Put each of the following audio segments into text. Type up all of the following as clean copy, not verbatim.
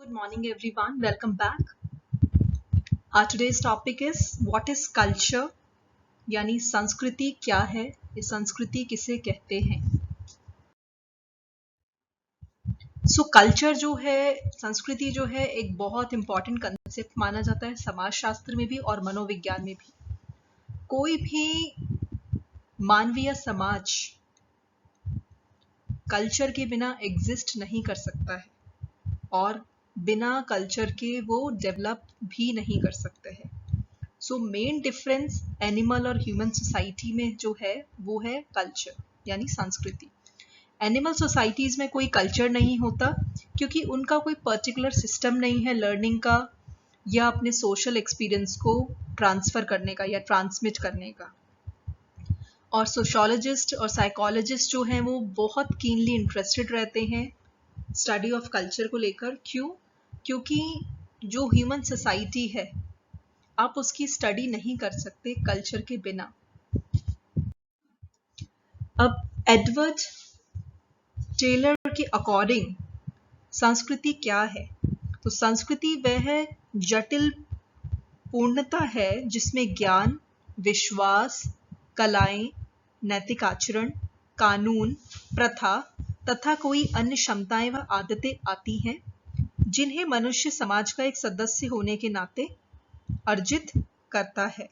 Good morning, everyone. Welcome back. Our today's topic is what is culture? यानी संस्कृति क्या है? ये संस्कृति किसे कहते हैं? कल्चर जो है, संस्कृति जो है, एक बहुत इंपॉर्टेंट कंसेप्ट माना जाता है समाजशास्त्र में भी और मनोविज्ञान में भी. कोई भी मानवीय समाज कल्चर के बिना एग्जिस्ट नहीं कर सकता है और बिना कल्चर के वो डेवलप भी नहीं कर सकते हैं. मेन डिफरेंस एनिमल और ह्यूमन सोसाइटी में जो है वो है कल्चर यानी संस्कृति. एनिमल सोसाइटीज में कोई कल्चर नहीं होता क्योंकि उनका कोई पर्टिकुलर सिस्टम नहीं है लर्निंग का या अपने सोशल एक्सपीरियंस को ट्रांसफर करने का या ट्रांसमिट करने का. और सोशोलॉजिस्ट और साइकोलॉजिस्ट जो हैं वो बहुत कीनली इंटरेस्टेड रहते हैं स्टडी ऑफ कल्चर को लेकर. क्यों? क्योंकि जो ह्यूमन सोसाइटी है आप उसकी स्टडी नहीं कर सकते कल्चर के बिना. अब एडवर्ड टेलर के अकॉर्डिंग संस्कृति क्या है? तो संस्कृति वह जटिल पूर्णता है जिसमें ज्ञान, विश्वास, कलाएं, नैतिक आचरण, कानून, प्रथा तथा कोई अन्य क्षमताएं व आदतें आती हैं जिन्हें मनुष्य समाज का एक सदस्य होने के नाते अर्जित करता है.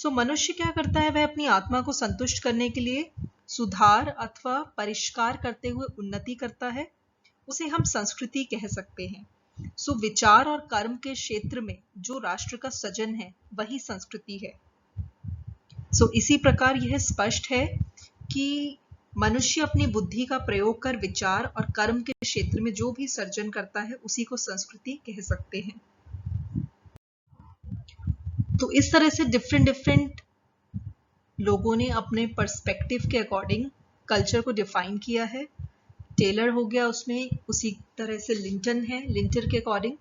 मनुष्य क्या करता है? वह अपनी आत्मा को संतुष्ट करने के लिए सुधार अथवा परिष्कार करते हुए उन्नति करता है. उसे हम संस्कृति कह सकते हैं. विचार और कर्म के क्षेत्र में जो राष्ट्र का सृजन है वही संस्कृति है. इसी प्रकार यह स्पष्ट है कि मनुष्य अपनी बुद्धि का प्रयोग कर विचार और कर्म के क्षेत्र में जो भी सर्जन करता है उसी को संस्कृति कह सकते हैं. तो इस तरह से डिफरेंट लोगों ने अपने पर्सपेक्टिव के अकॉर्डिंग कल्चर को डिफाइन किया है. टेलर हो गया उसमें, उसी तरह से लिंटन है. लिंटर के according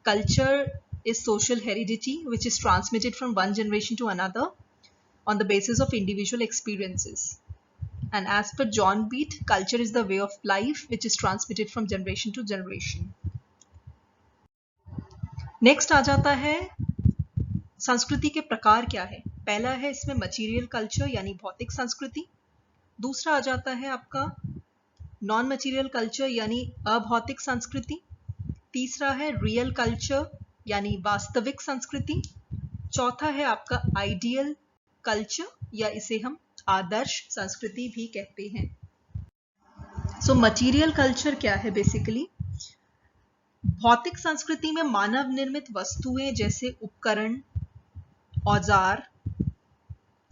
culture is social heredity which is transmitted from one generation to another on the basis of individual experiences. And as per John Beat, culture is the way of life which is transmitted from generation to generation. Next आ जाता है संस्कृति के प्रकार क्या है. पहला है इसमें मटीरियल कल्चर यानी भौतिक संस्कृति. दूसरा आ जाता है आपका नॉन मटीरियल कल्चर यानी अभौतिक संस्कृति. तीसरा है रियल कल्चर यानी वास्तविक संस्कृति. चौथा है आपका आइडियल कल्चर या इसे हम आदर्श संस्कृति भी कहते हैं. मटीरियल कल्चर क्या है? बेसिकली भौतिक संस्कृति में मानव निर्मित वस्तुएं जैसे उपकरण, औजार,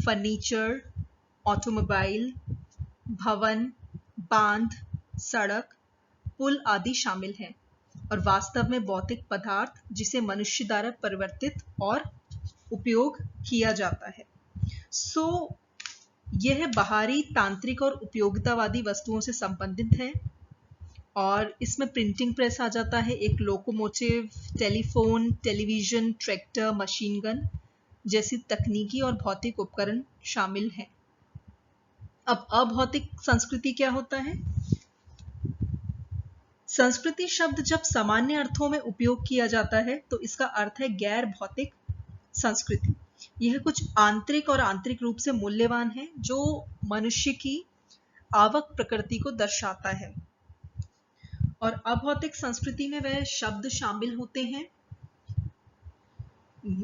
फर्नीचर, ऑटोमोबाइल, भवन, बांध, सड़क, पुल आदि शामिल हैं. और वास्तव में भौतिक पदार्थ जिसे मनुष्य द्वारा परिवर्तित और उपयोग किया जाता है. यह बाहरी, तांत्रिक और उपयोगितावादी वस्तुओं से संबंधित है. और इसमें प्रिंटिंग प्रेस आ जाता है, एक locomotive, telephone, television, tractor, machine gun जैसी तकनीकी और भौतिक उपकरण शामिल हैं. अब अभौतिक संस्कृति क्या होता है? संस्कृति शब्द जब सामान्य अर्थों में उपयोग किया जाता है तो इसका अर्थ है गैर भौतिक संस्कृति. यह कुछ आंतरिक और आंतरिक रूप से मूल्यवान है जो मनुष्य की आवक प्रकृति को दर्शाता है. और अभौतिक संस्कृति में वह शब्द शामिल होते हैं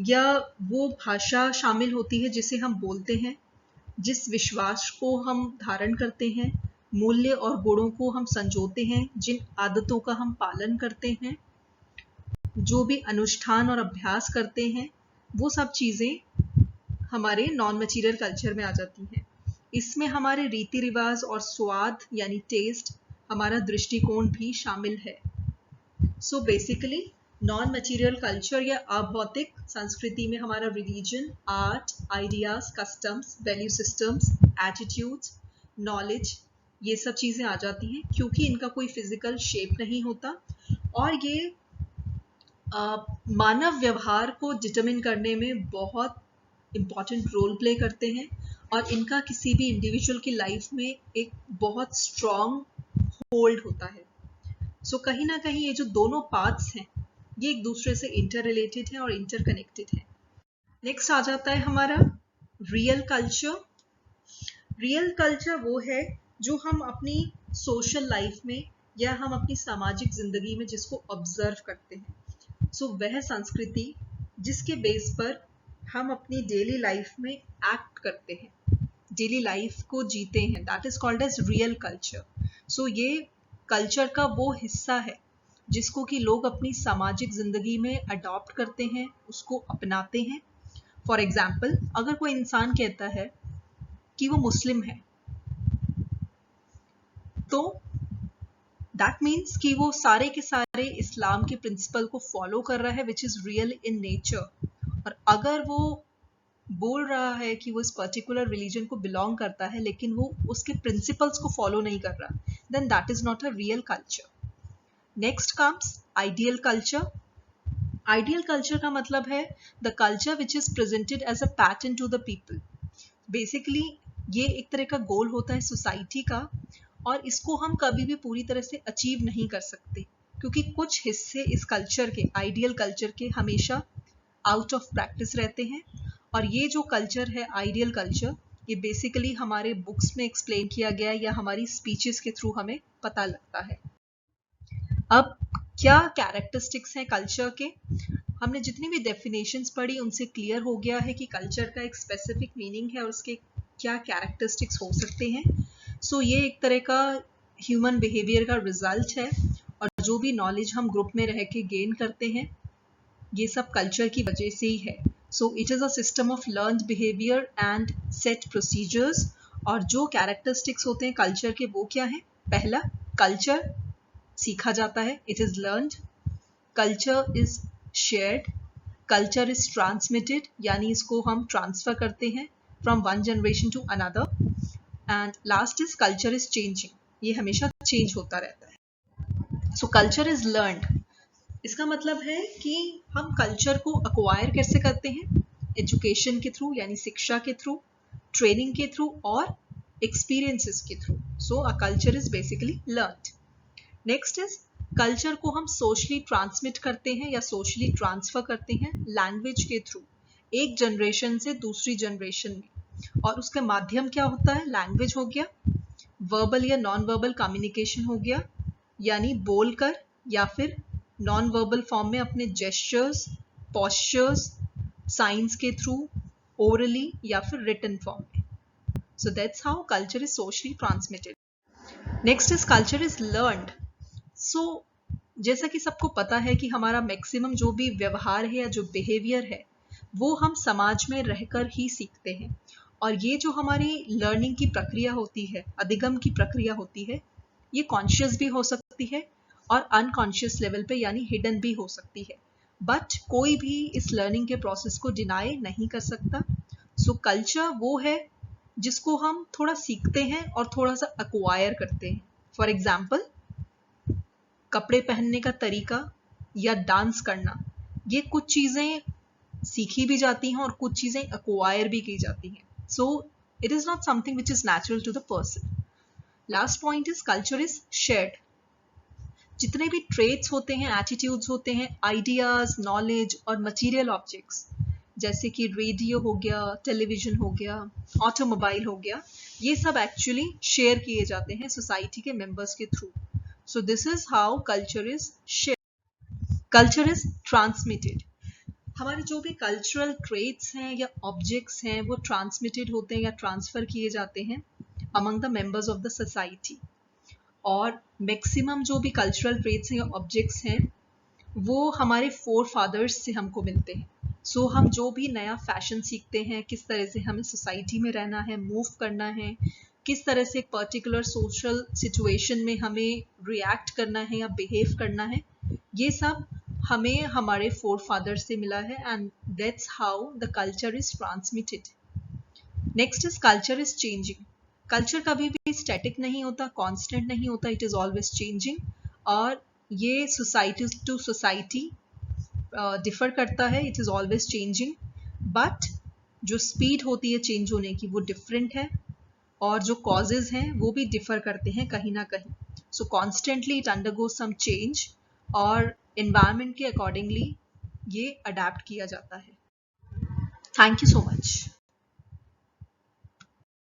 या वो भाषा शामिल होती है जिसे हम बोलते हैं, जिस विश्वास को हम धारण करते हैं, मूल्य और गुणों को हम संजोते हैं, जिन आदतों का हम पालन करते हैं, जो भी अनुष्ठान और अभ्यास करते हैं, वो सब चीजें हमारे नॉन मटीरियल कल्चर में आ जाती हैं. इसमें हमारे रीति रिवाज और स्वाद यानी टेस्ट, हमारा दृष्टिकोण भी शामिल है. बेसिकली नॉन मटीरियल कल्चर या अभौतिक संस्कृति में हमारा religion, art, ideas, customs, value systems, attitudes, knowledge, ये सब चीजें आ जाती हैं क्योंकि इनका कोई फिजिकल शेप नहीं होता और ये मानव व्यवहार को डिटरमिन करने में बहुत इम्पॉर्टेंट रोल प्ले करते हैं और इनका किसी भी इंडिविजुअल की लाइफ में एक बहुत स्ट्रॉन्ग होल्ड होता है. सो कहीं ना कहीं ये जो दोनों पार्ट्स हैं ये एक दूसरे से इंटर रिलेटेड है और इंटरकनेक्टेड है। नेक्स्ट आ जाता है हमारा रियल कल्चर। रियल कल्चर वो है जो हम अपनी सोशल लाइफ में या हम अपनी सामाजिक जिंदगी में जिसको ऑब्जर्व करते हैं। सो वह संस्कृति जिसके बेस पर हम अपनी डेली लाइफ में एक्ट करते हैं, डेली लाइफ को जीते हैं, that is called as real culture. So ये कल्चर का वो हिस्सा है जिसको कि लोग अपनी सामाजिक जिंदगी में अडॉप्ट करते हैं, उसको अपनाते हैं। फॉर एग्जाम्पल, अगर कोई इंसान कहता है कि वो मुस्लिम है, तो दैट मीन्स कि वो सारे के सारे इस्लाम के प्रिंसिपल को फॉलो कर रहा है, which is real in nature. और अगर वो बोल रहा है कि वो इस पर्टिकुलर रिलीजन को बिलोंग करता है लेकिन वो उसके प्रिंसिपल्स को फॉलो नहीं कर रहा, then that is not a real culture. Next comes ideal culture. Ideal culture का मतलब है the culture which is presented as a pattern to the people. Basically ये एक तरह का गोल होता है सोसाइटी का, और इसको हम कभी भी पूरी तरह से अचीव नहीं कर सकते क्योंकि कुछ हिस्से इस कल्चर के, आइडियल कल्चर के, हमेशा आउट ऑफ प्रैक्टिस रहते हैं। और ये जो कल्चर है आइडियल कल्चर, ये बेसिकली हमारे बुक्स में एक्सप्लेन किया गया या हमारी स्पीचेस के थ्रू हमें पता लगता है। अब क्या कैरेक्टरिस्टिक्स हैं कल्चर के? हमने जितनी भी डेफिनेशंस पढ़ी उनसे क्लियर हो गया है कि कल्चर का एक स्पेसिफिक मीनिंग है और उसके क्या कैरेक्टरिस्टिक्स हो सकते हैं। सो ये एक तरह का ह्यूमन बिहेवियर का रिजल्ट है, और जो भी नॉलेज हम ग्रुप में रह के गेन करते हैं ये सब कल्चर की वजह से ही है। सो it is a system of learned behaviour and set procedures. और जो कैरेक्टरिस्टिक्स होते हैं कल्चर के वो क्या है? पहला, कल्चर सीखा जाता है, it is learned. Culture is shared. Culture is transmitted, यानी इसको हम ट्रांसफर करते हैं from one generation to another. And last is culture is changing, ये हमेशा चेंज होता रहता है। सो कल्चर इज लर्न्ड, इसका मतलब है कि हम कल्चर को अक्वायर कैसे करते हैं? एजुकेशन के थ्रू, यानी शिक्षा के थ्रू, ट्रेनिंग के थ्रू और एक्सपीरियंसेस के through. So a culture is basically learned. Next is culture को हम सोशली ट्रांसमिट करते हैं या सोशली ट्रांसफर करते हैं लैंग्वेज के थ्रू, एक जनरेशन से दूसरी जनरेशन में। और उसका माध्यम क्या होता है? लैंग्वेज हो गया, वर्बल या नॉन वर्बल कम्युनिकेशन हो गया, यानी बोलकर या फिर नॉन वर्बल फॉर्म में अपने जेस्चर्स, पोस्चर्स, साइंस के थ्रू, ओरली या फिर रिटन फॉर्म में। So that's how culture is socially transmitted. Next is culture is learned. सो जैसा कि सबको पता है कि हमारा मैक्सिमम जो भी व्यवहार है या जो बिहेवियर है वो हम समाज में रहकर ही सीखते हैं। और ये जो हमारी लर्निंग की प्रक्रिया होती है, अधिगम की प्रक्रिया होती है, ये कॉन्शियस भी हो सकती है और अनकॉन्शियस लेवल पे यानी हिडन भी हो सकती है, बट कोई भी इस लर्निंग के प्रोसेस को डिनाई नहीं कर सकता। सो कल्चर वो है जिसको हम थोड़ा सीखते हैं और थोड़ा सा एक्वायर करते हैं। फॉर एग्जाम्पल, कपड़े पहनने का तरीका या डांस करना, ये कुछ चीज़ें सीखी भी जाती हैं और कुछ चीज़ें एक्वायर भी की जाती हैं। So it is not something which is natural to the person. Last point is culture is shared. जितने भी ट्रेट्स होते हैं, एटीट्यूड्स होते हैं, आइडियाज, नॉलेज और मटेरियल ऑब्जेक्ट्स, जैसे कि रेडियो हो गया, टेलीविजन हो गया, ऑटोमोबाइल हो गया, ये सब एक्चुअली शेयर किए जाते हैं सोसाइटी के मेंबर्स के through. So this is how culture is share. Culture is transmitted. हमारे जो भी कल्चरल ट्रेट्स हैं या ऑब्जेक्ट्स हैं वो ट्रांसमिटेड होते हैं या ट्रांसफर किए जाते हैं among the members of the society. और मैक्सिमम जो भी कल्चरल ट्रेट्स हैं या ऑब्जेक्ट्स हैं वो हमारे फोर फादर्स से हमको मिलते हैं। सो हम जो भी नया फैशन सीखते हैं, किस तरह से हमें सोसाइटी में रहना है, मूव करना है, किस तरह से एक पर्टिकुलर सोशल सिचुएशन में हमें रिएक्ट करना है या बिहेव करना है, ये सब हमें हमारे फोर फादर्स से मिला है। And that's how the culture is transmitted. Next is culture is changing. Culture कभी भी स्टैटिक नहीं होता, कांस्टेंट नहीं होता, इट इज ऑलवेज चेंजिंग। और ये सोसाइटी टू सोसाइटी डिफर करता है, it is always changing. But जो स्पीड होती है चेंज होने की वो डिफरेंट है, और जो कॉजेज हैं वो भी डिफर करते हैं कहीं ना कहीं। So constantly it undergoes some change और एनवायरनमेंट के अकॉर्डिंगली ये अडेप्ट किया जाता है. Thank you so much.